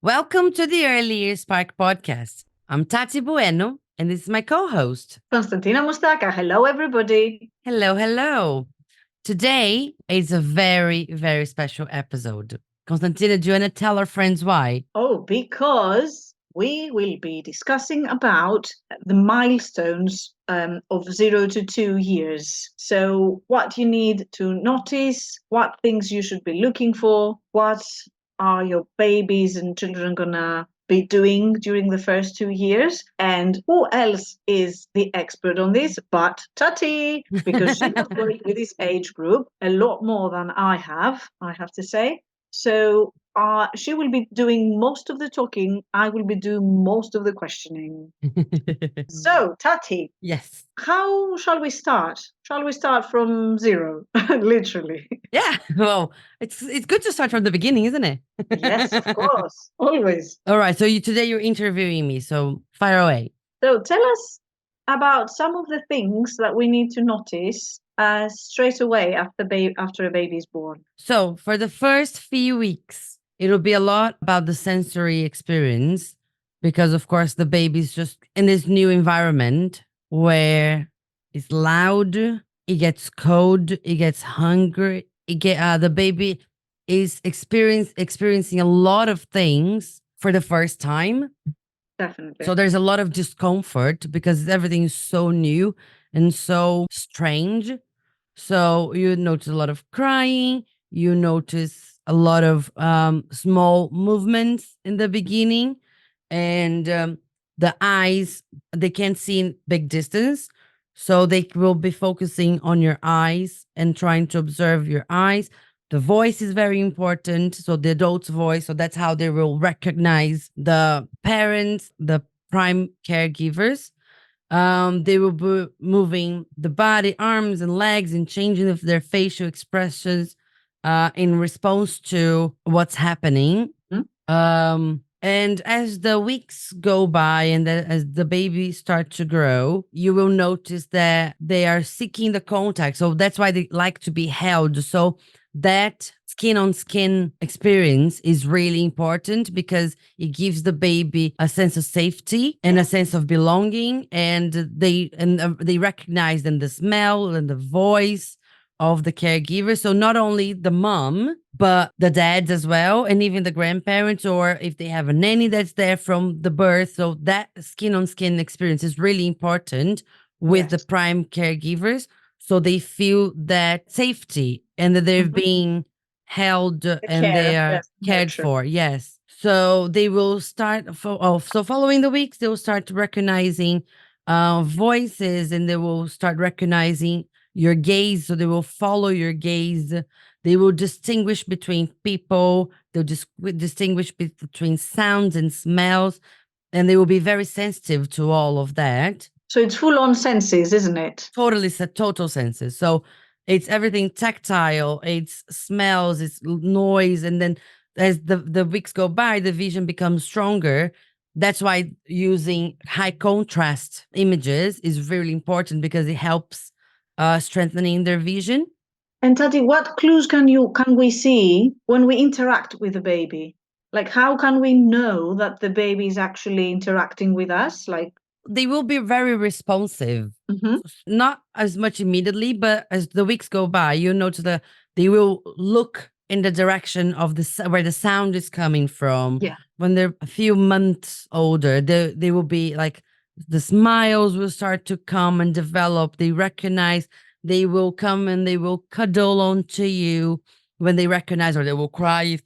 Welcome to the Early Years Spark podcast. I'm Tati Bueno, and this is my co-host. Konstantina Moustaka. Hello, everybody. Hello, hello. Today is a very, very special episode. Konstantina, do you want to tell our friends why? Oh, because we will be discussing about the milestones of 0 to 2 years. So, what you need to notice, what things you should be looking for, what are your babies and children gonna be doing during the first 2 years, and who else is the expert on this but Tati, because she has worked with this age group a lot more than I have to say. So she will be doing most of the talking. I will be doing most of the questioning. So, Tati, Yes. how shall we start? Shall we start from zero? Literally. Yeah. Well, it's good to start from the beginning, isn't it? Yes, of course. Always. All right. So today you're interviewing me. So fire away. So, tell us about some of the things that we need to notice straight away after a baby is born. So, for the first few weeks, it'll be a lot about the sensory experience because, of course, the baby's just in this new environment where it's loud, it gets cold, it gets hungry. The baby is experiencing a lot of things for the first time. Definitely. So there's a lot of discomfort because everything is so new and so strange. So you notice a lot of crying. You notice a lot of small movements in the beginning, and the eyes, they can't see in big distance. So they will be focusing on your eyes and trying to observe your eyes. The voice is very important. So the adult's voice. So that's how they will recognize the parents, the prime caregivers. They will be moving the body, arms, and legs, and changing of their facial expressions in response to what's happening. And as the weeks go by and as the baby starts to grow, you will notice that they are seeking the contact. So that's why they like to be held. So that skin on skin experience is really important because it gives the baby a sense of safety and a sense of belonging, and they recognize then the smell and the voice of the caregiver. So not only the mom, but the dads as well, and even the grandparents, or if they have a nanny that's there from the birth. So that skin on skin experience is really important with the prime caregivers. So they feel that safety and that they're being held and they are cared for. Yes. So they will start, so following the weeks, they will start recognizing voices, and they will start recognizing your gaze. So they will follow your gaze. They will distinguish between people. They'll distinguish between sounds and smells. And they will be very sensitive to all of that. So it's full on senses, isn't it? Totally, total senses. So it's everything tactile, it's smells, it's noise. And then as the weeks go by, the vision becomes stronger. That's why using high contrast images is really important because it helps strengthening their vision. And Tati, what clues can we see when we interact with the baby? Like, how can we know that the baby is actually interacting with us? Like, they will be very responsive. Not as much immediately, but as the weeks go by, you notice that they will look in the direction of where the sound is coming from. Yeah. When they're a few months older, they will be like, the smiles will start to come and develop. They recognize, they will come and they will cuddle onto you when they recognize, or they will cry if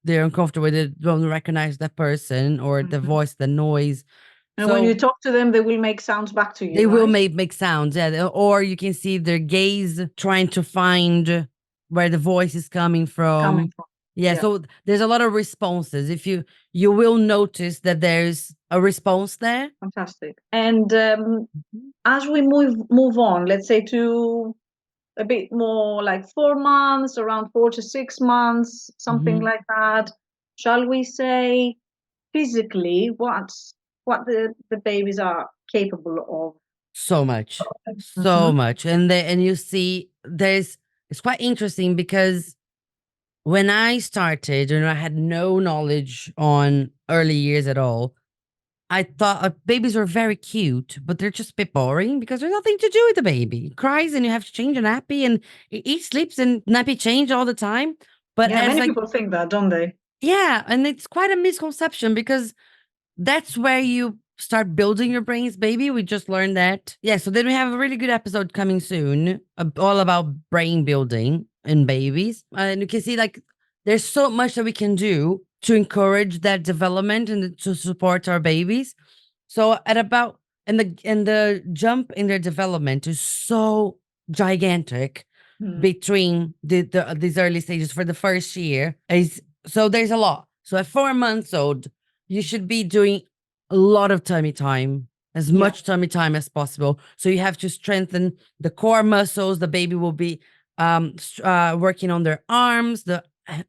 they're uncomfortable, they don't recognize that person or the voice, the noise. And when you talk to them, they will make sounds back to you. They will make sounds, yeah. Or you can see their gaze trying to find where the voice is coming from. Yeah, so there's a lot of responses. If you will notice that there's a response there. Fantastic. And as we move on, let's say to a bit more like 4 months, around 4 to 6 months, something like that. Shall we say physically what the babies are capable of? So much. So much. And you see it's quite interesting because when I started and I had no knowledge on early years at all, I thought babies are very cute, but they're just a bit boring because there's nothing to do with the baby. It cries and you have to change a nappy and it eats, sleeps, and nappy change all the time. But Yeah, as many like, people think that, don't they? yeah, and it's quite a misconception because that's where you start building your brains, baby. We just learned that. Yeah, so then we have a really good episode coming soon, all about brain building in babies. And you can see like there's so much that we can do to encourage that development and to support our babies. So at about and the jump in their development is so gigantic Mm. between these early stages for the first year is so there's a lot. So at 4 months old, you should be doing a lot of tummy time, as Yeah, much tummy time as possible. So you have to strengthen the core muscles. The baby will be working on their arms, the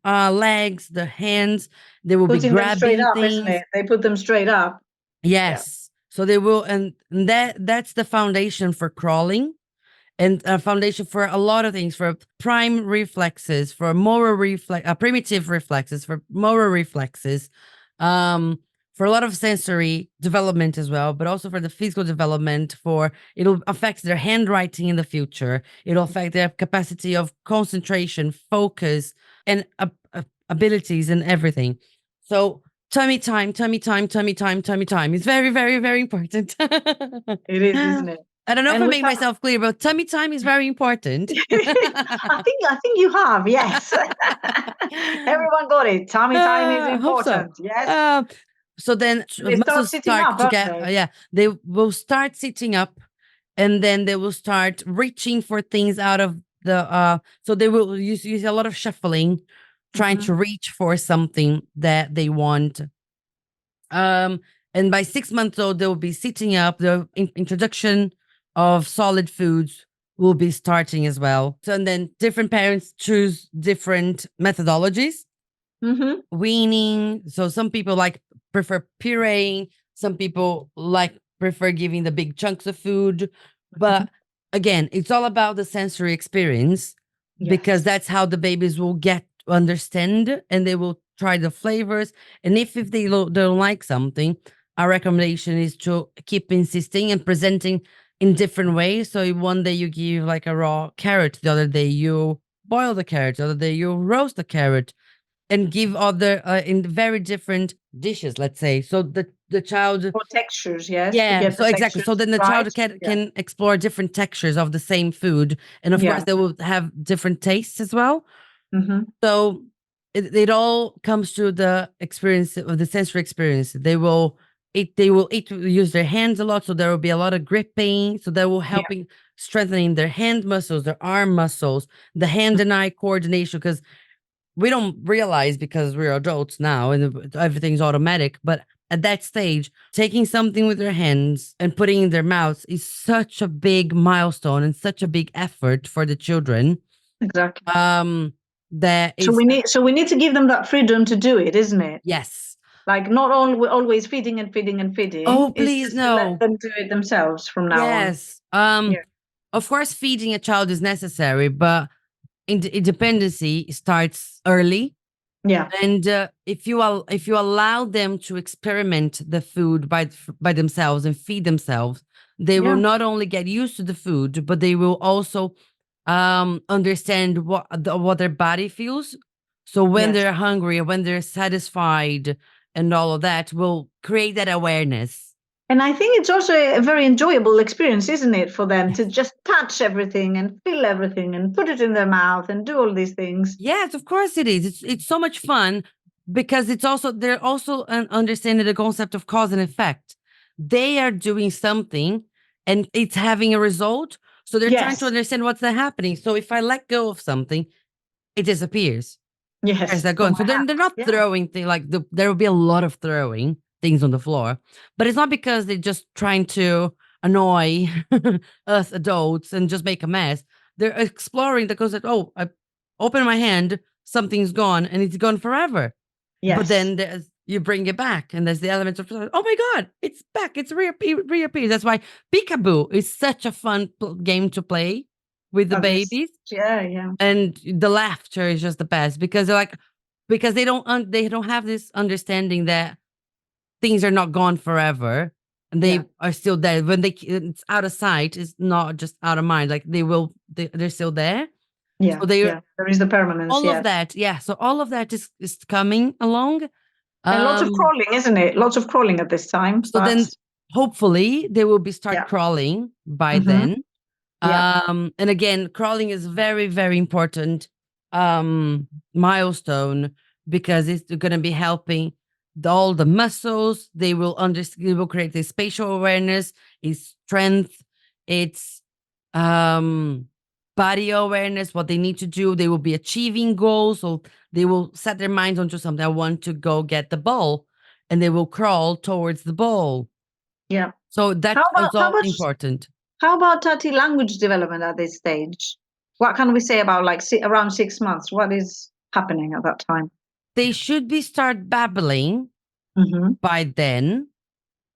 legs, the hands. They will be putting them straight grabbing up, isn't things. it? They put them straight up. Yeah. Yes. So they will, and that's the foundation for crawling and a foundation for a lot of things for prime reflexes, for motor reflex, primitive reflexes, for motor reflexes, um, for a lot of sensory development as well, but also for the physical development. For it'll affect their handwriting in the future. It'll affect their capacity of concentration, focus, and abilities and everything. So tummy time, tummy time, tummy time, tummy time is very, very, very important. It is, isn't it? I don't know if And I we made have myself clear, but tummy time is very important. I think you have, yes. Everyone got it. Tummy time is I hope so. important, yes. Uh, so then And they start muscles sitting start up, to don't get, they? yeah, they will start sitting up and then they will start reaching for things out of so they will use a lot of shuffling, trying Hmm. to reach for something that they want. Um, and by 6 months old, they will be sitting up. The introduction of solid foods will be starting as well. So, and then different parents choose different methodologies. Hmm. Weaning. So some people like prefer pureeing. Some people like prefer giving the big chunks of food. Hmm. But again, it's all about the sensory experience because Yes, that's how the babies will get to understand and they will try the flavors. And if they don't like something, our recommendation is to keep insisting and presenting in different ways. So one day you give like a raw carrot, the other day you boil the carrot, the other day you roast the carrot and give other in very different dishes, let's say. So the child, for textures, yes, to yeah, get so the exactly. So textures then the right. child Yeah, can explore different textures of the same food, and of course yeah. they will have different tastes as well. Hmm. So it all comes to the experience of the sensory experience. They will eat use their hands a lot, so there will be a lot of gripping. So that will Yeah. helping strengthening their hand muscles, their arm muscles, the hand and eye coordination, because we don't realize because we're adults now and everything's automatic. But at that stage, taking something with their hands and putting in their mouths is such a big milestone and such a big effort for the children. Exactly. Um, that So is, we need to give them that freedom to do it, isn't it? yes. Like not always feeding and feeding and Oh, feeding. It's please, just to let no. them do it themselves from now on. Yes. Yeah. Of course, feeding a child is necessary, but independency starts early. Yeah. And if you allow them to experiment the food by themselves and feed themselves, they will Yeah. not only get used to the food, but they will also understand what their body feels. So when Yes. they're hungry, when they're satisfied, and all of that will create that awareness. And I think it's also a very enjoyable experience, isn't it, for them to Yes. just touch everything and feel everything and put it in their mouth and do all these things. Yes, of course it is. It's so much fun because it's also they're also understanding the concept of cause and effect. They are doing something and it's having a result. So they're trying to Yes. understand what's happening. So if I let go of something, it disappears. Where's Yes. that From going? So my they're house. not Yeah. throwing things like there will be a lot of throwing things on the floor, but it's not because they're just trying to annoy us adults and just make a mess. They're exploring the concept. Oh, I open my hand, something's gone, and it's gone forever. But Yes. then you bring it back, and there's the element of oh my god, it's back, it's reappears. That's why peekaboo is such a fun game to play with the At this, babies, yeah, yeah, and the laughter is just the best because they're like, because they don't have this understanding that things are not gone forever and yeah, they are still there when it's out of sight, it's not just out of mind, like they're still there. yeah, So they yeah. There is the permanence, all of yes. that, yeah, so all of that is coming along. And lots of um crawling, isn't it? Lots of crawling at this time. so then That's hopefully they will be start yeah. crawling by Mm-hmm. then. Yeah. And again, crawling is very, very important milestone because it's going to be helping all the muscles. They will understand, they will create the spatial awareness, its strength, its um, body awareness, what they need to do. They will be achieving goals. So they will set their minds onto something. I want to go get the ball, and they will crawl towards the ball. Yeah. So How that about is all important. how about Tati language development at this stage? What can we say about like around 6 months? What is happening at that time? They should be start babbling Mm-hmm. by then,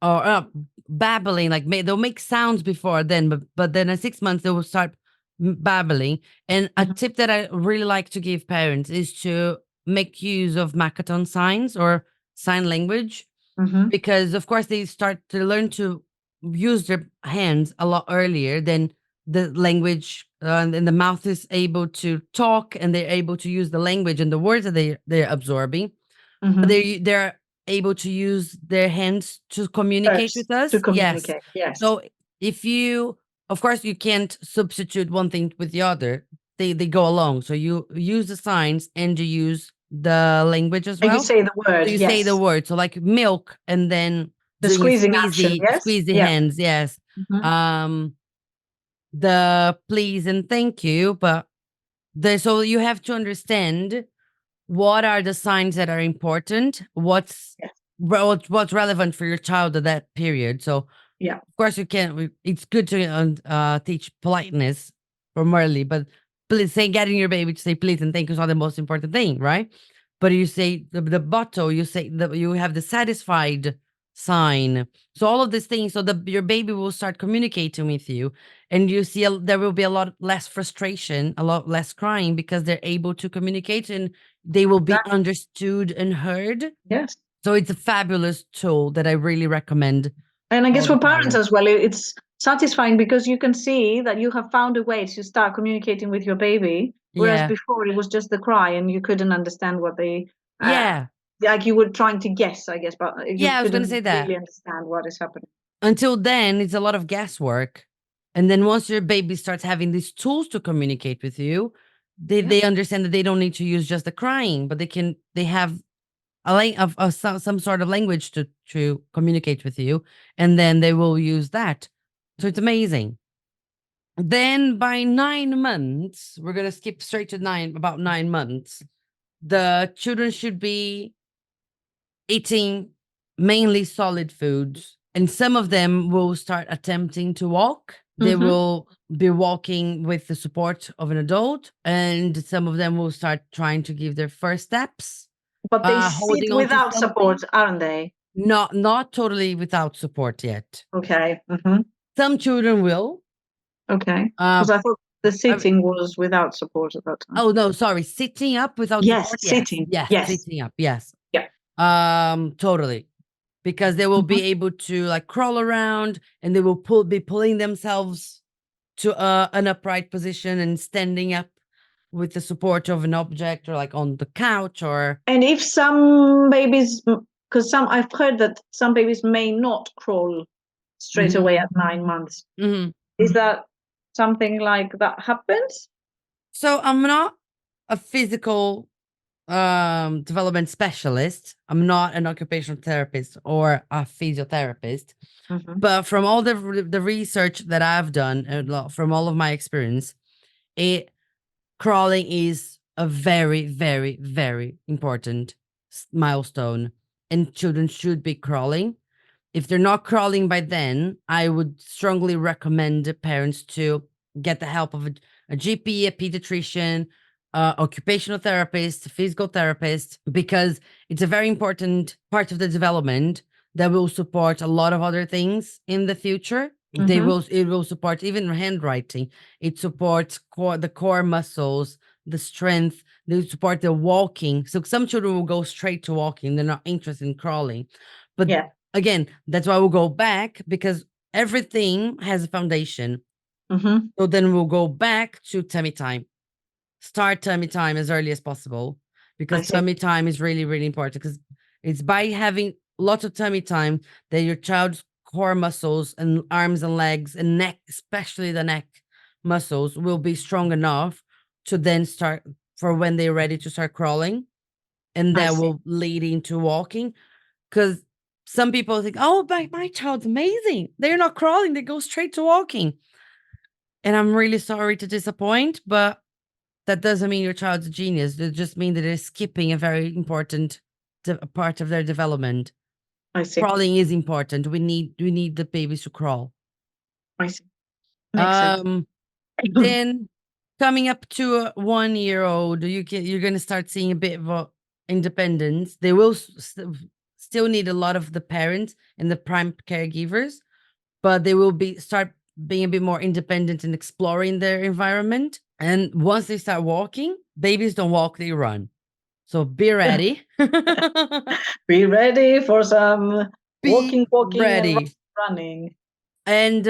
or babbling, like they'll make sounds before then, but then at 6 months they will start babbling. And a Mm-hmm. tip that I really like to give parents is to make use of Makaton signs or sign language, Mm-hmm. because of course they start to learn to use their hands a lot earlier than the language, and the mouth is able to talk and they're able to use the language and the words that they're absorbing. Mm-hmm. They're able to use their hands to communicate First with to us. Yes. communicate. Yes. So if you, of course, you can't substitute one thing with the other. They go along. So you use the signs and you use the language as And you well. say the So word. you say the Yes. word. So like milk, and then The doing a squeezing action. Yes. squeezy Yeah. hands. Yes. Mm-hmm. Um, the please and thank you, but so you have to understand what are the signs that are important, Yes. what's relevant for your child at that period. So of Yeah. course you can it's good to teach politeness from early, but please say, getting your baby to say please and thank you is not the most important thing, right? But you say the bottle, you say that you have the satisfied sign. So all of these things, so your baby will start communicating with you, and you see there will be a lot less frustration, a lot less crying, because they're able to communicate and they will be Exactly. understood and heard. Yes. So it's a fabulous tool that I really recommend And I guess all the for parents parents. as well, it's satisfying because you can see that you have found a way to start communicating with your baby, whereas Yeah. before it was just the cry and you couldn't understand what they, uh, Yeah. like you were trying to guess, I guess, but you Yeah, I was going to couldn't say that. really understand what is happening. Until then, it's a lot of guesswork. And then once your baby starts having these tools to communicate with you, Yeah, they understand that they don't need to use just the crying, but they have some sort of language to communicate with you, and then they will use that. So it's amazing. Then by 9 months, we're gonna skip straight to about 9 months. The children should be eating mainly solid foods, and some of them will start attempting to walk. They hmm will be walking with the support of an adult, and some of them will start trying to give their first steps, but they sit holding on to without something. support, aren't they? Not totally without support yet. Okay. Some children will. Okay. Uh, Because I thought the I mean, sitting was without support at that time. oh no, sorry, sitting up without Yes, support. Yes, sitting. yes, Yes. sitting up. Yes, Yeah. totally, because they will hmm be able to like crawl around, and they will be pulling themselves to an upright position and standing up with the support of an object, or like on the couch, or And if some babies, because some I've heard that some babies may not crawl straight Mhm, away at 9 months. mhm. Is that something like that happens? So I'm not a physical development specialist. I'm not an occupational therapist or a physiotherapist, hmm but from all the research that I've done, and from all of my experience, it crawling is a very, very, very important milestone, and children should be crawling. If they're not crawling by then, I would strongly recommend parents to get the help of a GP, a pediatrician, occupational therapist, physical therapist, because it's a very important part of the development that will support a lot of other things in the future. Mm-hmm. It will support even handwriting. It supports the core muscles, the strength. They support the walking. So some children will go straight to walking. They're not interested in crawling. But Yeah. again, that's why we'll go back, because everything has a foundation. Mm-hmm. So then we'll go back to tummy time. Start tummy time as early as possible, I because see. tummy time is really, really important, because it's by having lots of tummy time that your child's core muscles and arms and legs and neck, especially the neck muscles, will be strong enough to then start for when they're ready to start crawling. And I that see. will lead into walking. Because some people think, oh, my child's amazing. They're not crawling, they go straight to walking. And I'm really sorry to disappoint, but that doesn't mean your child's a genius. It just means that they're skipping a very important part of their development. I see. Crawling is important. We need the babies to crawl. I see. Makes sense. Um, then coming up to a 1 year old, you're gonna start seeing a bit of independence. They will still need a lot of the parents and the prime caregivers, but they will be start being a bit more independent and exploring their environment. And once they start walking, babies don't walk, they run. So be ready. Be ready for some Be walking, and ready. running. And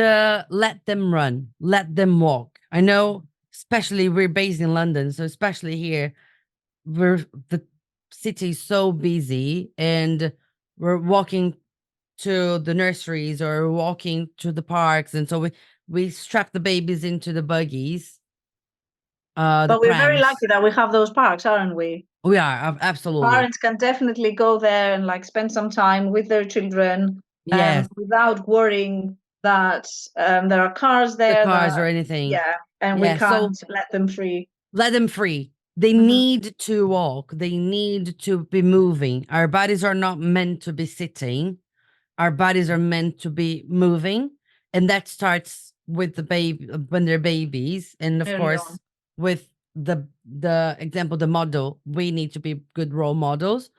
let them run, let them walk. I know, especially we're based in London, so especially here, the city is so busy, and we're walking to the nurseries or walking to the parks, and so we strap the babies into the buggies, the But we're very prams. lucky that we have those parks, aren't we? We are absolutely. Parents can definitely go there and like spend some time with their children, Yes, without worrying that there are cars the there that, cars or anything. yeah, and we Yeah, so can't let them free. let them free. They Hmm. need to walk. They need to be moving. Our bodies are not meant to be sitting. Our bodies are meant to be moving, and that starts with the baby when they're babies, and of Early course on. with the example, the model. We need to be good role models.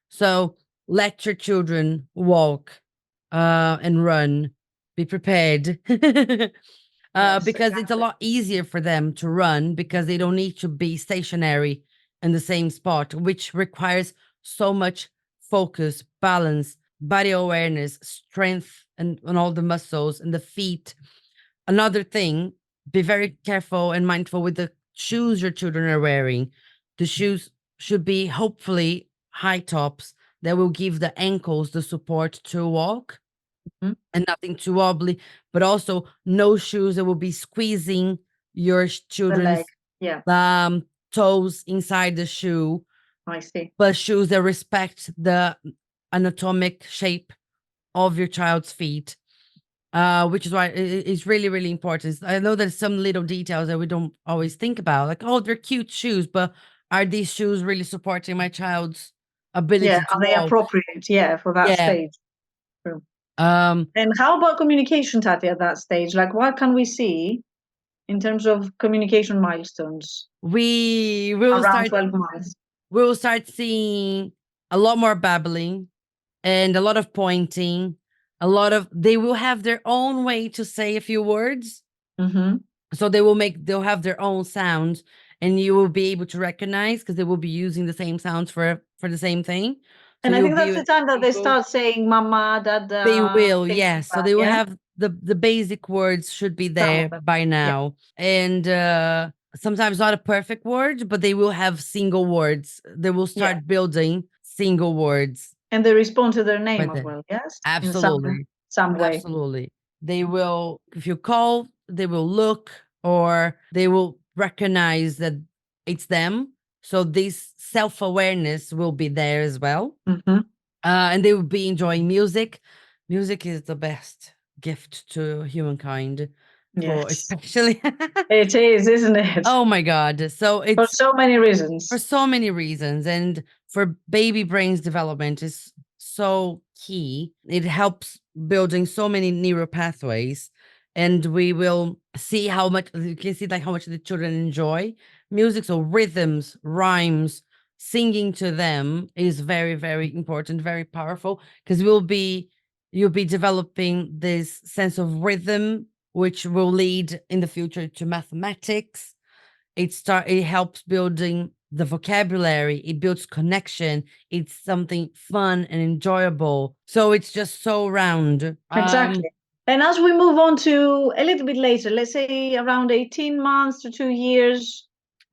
So let your children walk, and run. Be prepared. Yes, Because it's a exactly. lot easier for them to run, because they don't need to be stationary in the same spot, which requires so much focus, balance, body awareness, strength, and all the muscles and the feet. Another thing, be very careful and mindful with the shoes your children are wearing. The shoes should be hopefully high tops that will give the ankles the support to walk, Mhm. and nothing too wobbly, but also no shoes that will be squeezing your The leg. children's Yeah, toes inside the shoe, I see. but shoes that respect the anatomic shape of your child's feet. Which is why it's really, really important. I know there's some little details that we don't always think about, like, oh, they're cute shoes, but are these shoes really supporting my child's Yeah, ability to are they walk? appropriate? Yeah, for that Yeah. stage. True. Um, And how about communication, Tati, at that stage? Like, what can we see in terms of communication milestones we will around start 12 months? we will start seeing a lot more babbling and a lot of pointing. They will have their own way to say a few words. Mm-hmm. So they'll have their own sounds, and you will be able to recognize, because they will be using the same sounds for the same thing. So And I you'll think be that's the time that they able start saying mama, They dada, will, things like yes. So that. they will Yeah, have the basic words should be some of there them. by Yeah, now. And sometimes not a perfect word, but they will have single words. They will yeah. start building single words And they respond to their by name as then. well. Yes, in Absolutely. some way. Absolutely. They will, if you call, they will look, or they will recognize that it's them. So this self-awareness will be there as well. Mm-hmm. And they will be enjoying music. Music is the best gift to humankind, for Yes, especially. it is, isn't it? Oh my god. So For it's so many for reasons. so many reasons, and for baby brains development is so key. It helps building so many neural pathways, and we will see how much you can see, like, how much the children enjoy music. So rhythms, rhymes, singing to them is very, very important, very powerful, because we'll be you'll be developing this sense of rhythm, which will lead in the future to mathematics. It helps building the vocabulary, it builds connection, it's something fun and enjoyable, so it's just so round. Exactly. And as we move on to a little bit later, let's say around 18 months to 2 years,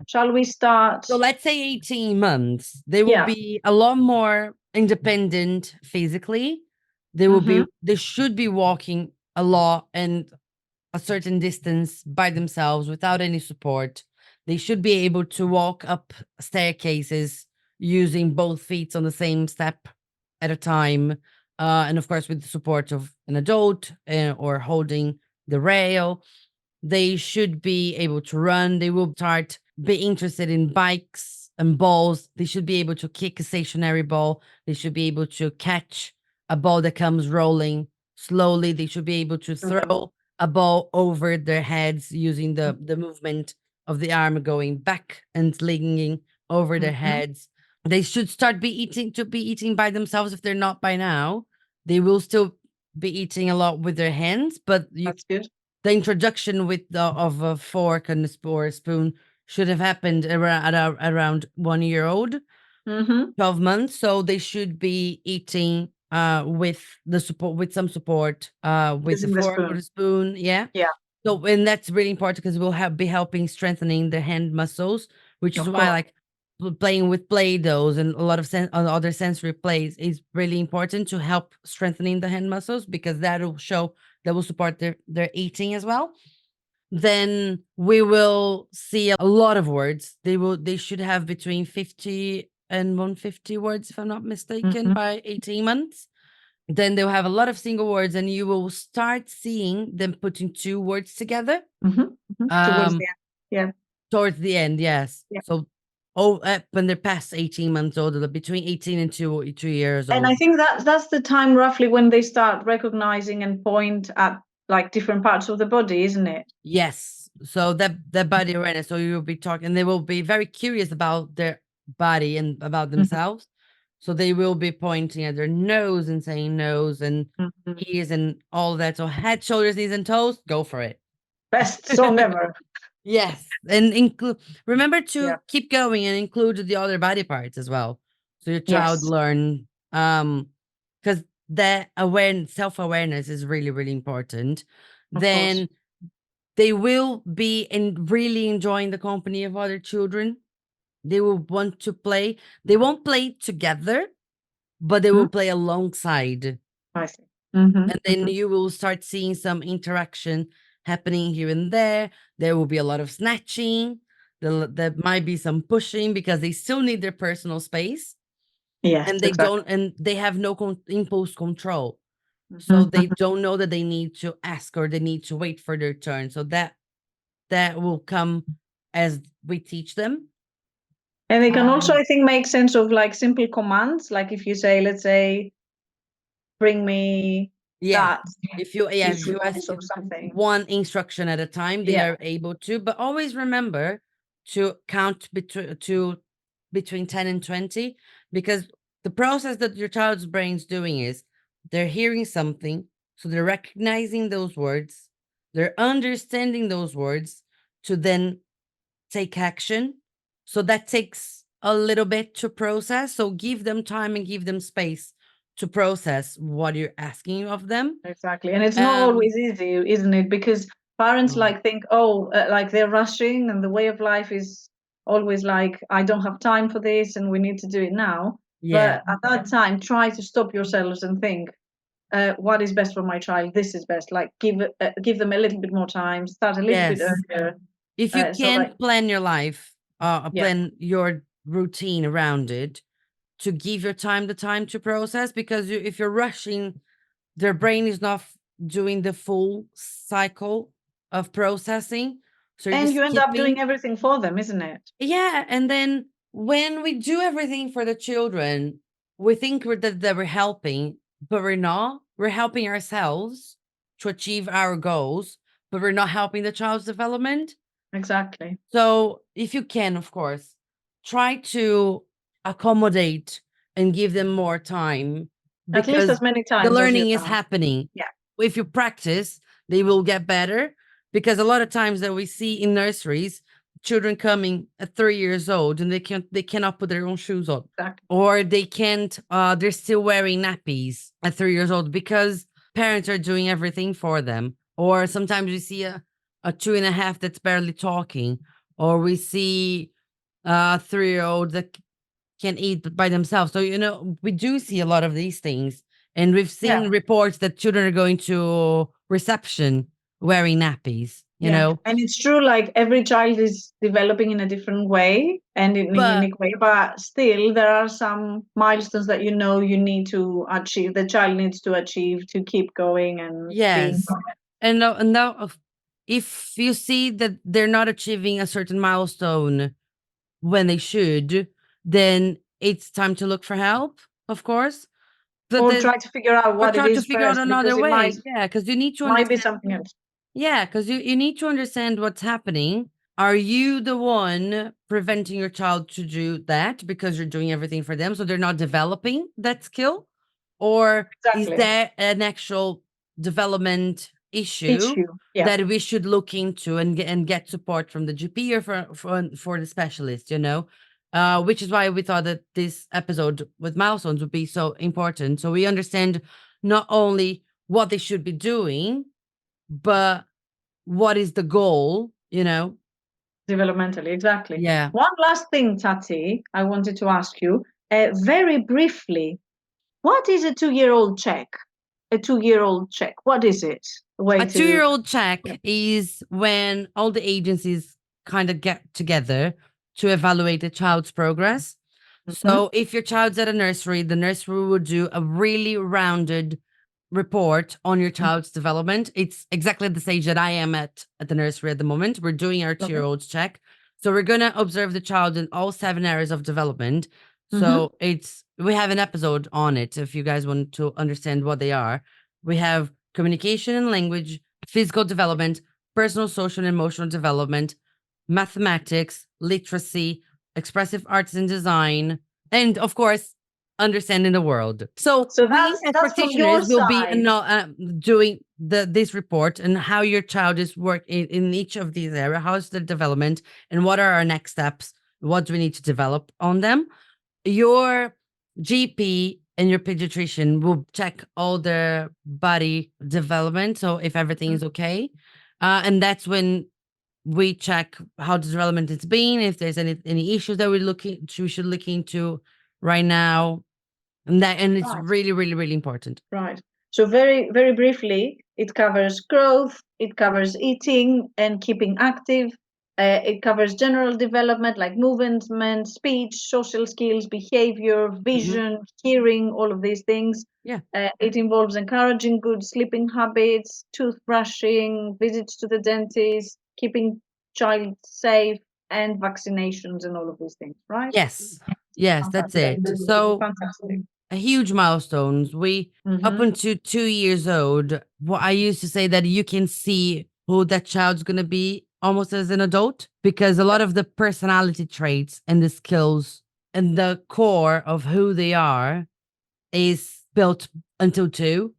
shall we start? So let's say 18 months, they will Yeah. be a lot more independent physically. They should be walking a lot and a certain distance by themselves without any support. They should be able to walk up staircases using both feet on the same step at a time. And of course, with the support of an adult or holding the rail. They should be able to run. They will start be interested in bikes and balls. They should be able to kick a stationary ball. They should be able to catch a ball that comes rolling slowly. They should be able to throw a ball over their heads using the movement of the arm going back and slinging over their heads. They should start be eating by themselves if they're not by now. They will still be eating a lot with their hands, but That's good. the introduction of a fork and or a spoon should have happened around 1 year old, Mm-hmm. 12 months. So they should be eating with the support, with some support, with the Using the fork or spoon. the spoon. Yeah. Yeah, So, and that's really important because we'll be helping strengthening the hand muscles, which is of why course. like playing with play-dohs and a lot of other sensory plays is really important to help strengthening the hand muscles, because that will support their eating as well. Then we will see a lot of words. They should have between 50 and 150 words, if I'm not mistaken, Mm-hmm. by 18 months. Then they'll have a lot of single words, and you will start seeing them putting two words together Mm-hmm. Mm-hmm. Towards um the end. Yeah. towards the end. Yes. Yeah. So when they're past 18 months old, between 18 and 2 years And I old. think that's the time roughly when they start recognizing and point at like different parts of the body, isn't it? Yes. So that body awareness. So you'll be talking, they will be very curious about their body and about themselves. So they will be pointing at their nose and saying nose and Mm-hmm. ears and all that. So head, shoulders, knees, and toes, go for it. Best song ever. Yes. And include, remember Yeah. to keep going and include the other body parts as well. So your child Yes, learn because that awareness, self-awareness is really, really important. of course. Then they will be really enjoying the company of other children. They will want to play. They won't play together, but they Hmm? will play alongside. I see. Mm-hmm. And then Mm-hmm. you will start seeing some interaction happening here and there. There will be a lot of snatching. There might be some pushing because they still need their personal space, Yes, and exactly. they have no impulse control. So Mm-hmm. they don't know that they need to ask or they need to wait for their turn. So that will come as we teach them. And they can also, Um, I think, make sense of like simple commands. Like if you say, let's say, bring me yeah. that If piece of you ask rice or something. one instruction at a time, they Yeah, are able to, but always remember to count between 10 and 20, because the process that your child's brain's doing is they're hearing something, so they're recognizing those words, they're understanding those words to then take action. So that takes a little bit to process. So give them time and give them space to process what you're asking of them. exactly. And it's not Um, always easy, isn't it? Because parents no. like think, oh, like they're rushing and the way of life is always like, I don't have time for this and we need to do it now. Yeah. But at that time, try to stop yourselves and think, what is best for my child? This is best. Like give them a little bit more time, start a little bit Yes. earlier. If you So like, can plan your life, yeah, plan your routine around it, to give your time the time to process, because if you're rushing, their brain is not doing the full cycle of processing. So you're and just you end up doing skipping. everything for them, isn't it? Yeah, and then when we do everything for the children, we think that we're helping, but we're not. We're helping ourselves to achieve our goals, but we're not helping the child's development. Exactly. So, if you can, of course, try to accommodate and give them more time, At least because as many the times as you learning is can. happening. Yeah. If you practice, they will get better. Because a lot of times that we see in nurseries, children coming at 3 years old and they cannot put their own shoes on, Exactly. or they can't. They're still wearing nappies at 3 years old because parents are doing everything for them. Or sometimes we see a 2.5 that's barely talking, or we see a 3-year-old that can eat by themselves. So, we do see a lot of these things. And we've Yeah. seen reports that children are going to reception wearing nappies, Yeah. And it's true, like every child is developing in a different way and in a But unique way, but still there are some milestones that you need to achieve, the child needs to achieve to keep going and being. yes. And now, if you see that they're not achieving a certain milestone when they should, then it's time to look for help, of course. But Or then, try to figure out or what it try to is figure out first, because another it way. Yeah, because you need to might be understand. something else. Yeah, because you need to understand what's happening. Are you the one preventing your child to do that because you're doing everything for them, so they're not developing that skill? Or is Exactly. there an actual development issue Issue. Yeah. that we should look into and get support from the GP or for the specialist, which is why we thought that this episode with milestones would be so important. So we understand not only what they should be doing, but what is the goal? Developmentally, exactly. Yeah. One last thing, Tati, I wanted to ask you very briefly. What is a 2-year-old check? A 2-year-old check. What is it? A way A to. 2-year-old Yeah. check is when all the agencies kind of get together to evaluate a child's progress. Mhm. So if your child's at a nursery, the nursery will do a really rounded report on your child's development. It's exactly the stage that I am at the nursery at the moment. We're doing our Okay. 2-year-old's check. So we're gonna observe the child in all 7 areas of development. Mhm. So we have an episode on it if you guys want to understand what they are. We have communication and language, physical development, personal, social, and emotional development, mathematics, literacy, expressive arts and design, and of course, understanding the world. So So we as that's from your practitioners will be side. doing this report and how your child is working in each of these areas. How's the development, and what are our next steps? What do we need to develop on them? Your GP and your pediatrician will check all their body development. So if everything is okay, and that's when we check how the development has been, if there's any issues that we should look into right now, and it's Right. really, really, really important. Right. So very, very briefly, it covers growth, it covers eating and keeping active, it covers general development like movement, speech, social skills, behavior, Mhm. vision, hearing, all of these things. Yeah. It involves encouraging good sleeping habits, toothbrushing, visits to the dentist, keeping child safe, and vaccinations and all of these things, right? Yes. Yes, that's Fantastic. it. So Fantastic. a huge milestones. We up Mm-hmm. until 2 years old. What I used to say that you can see who that child's gonna be almost as an adult, because a lot of the personality traits and the skills and the core of who they are is built until 2.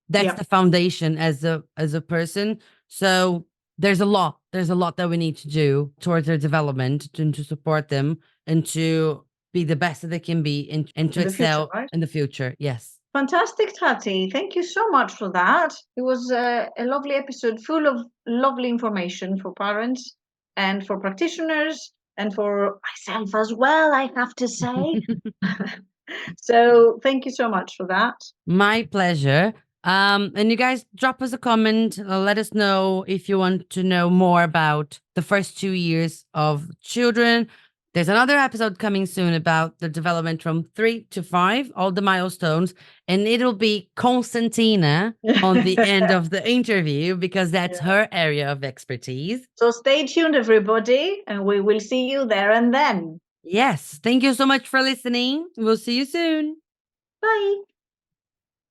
That's Yeah. the foundation as a person. So there's a lot that we need to do towards their development to support them and to be the best that they can be and to In the future, excel right? in the future. Yes. Fantastic, Tati. Thank you so much for that. It was a lovely episode full of lovely information for parents and for practitioners and for myself as well, I have to say. So thank you so much for that. My pleasure. And you guys drop us a comment. Let us know if you want to know more about the first 2 years of children. There's another episode coming soon about the development from 3 to 5, all the milestones, and it'll be Konstantina on the end of the interview because that's Yeah. her area of expertise. So stay tuned, everybody, and we will see you there and then. Yes. Thank you so much for listening. We'll see you soon. Bye.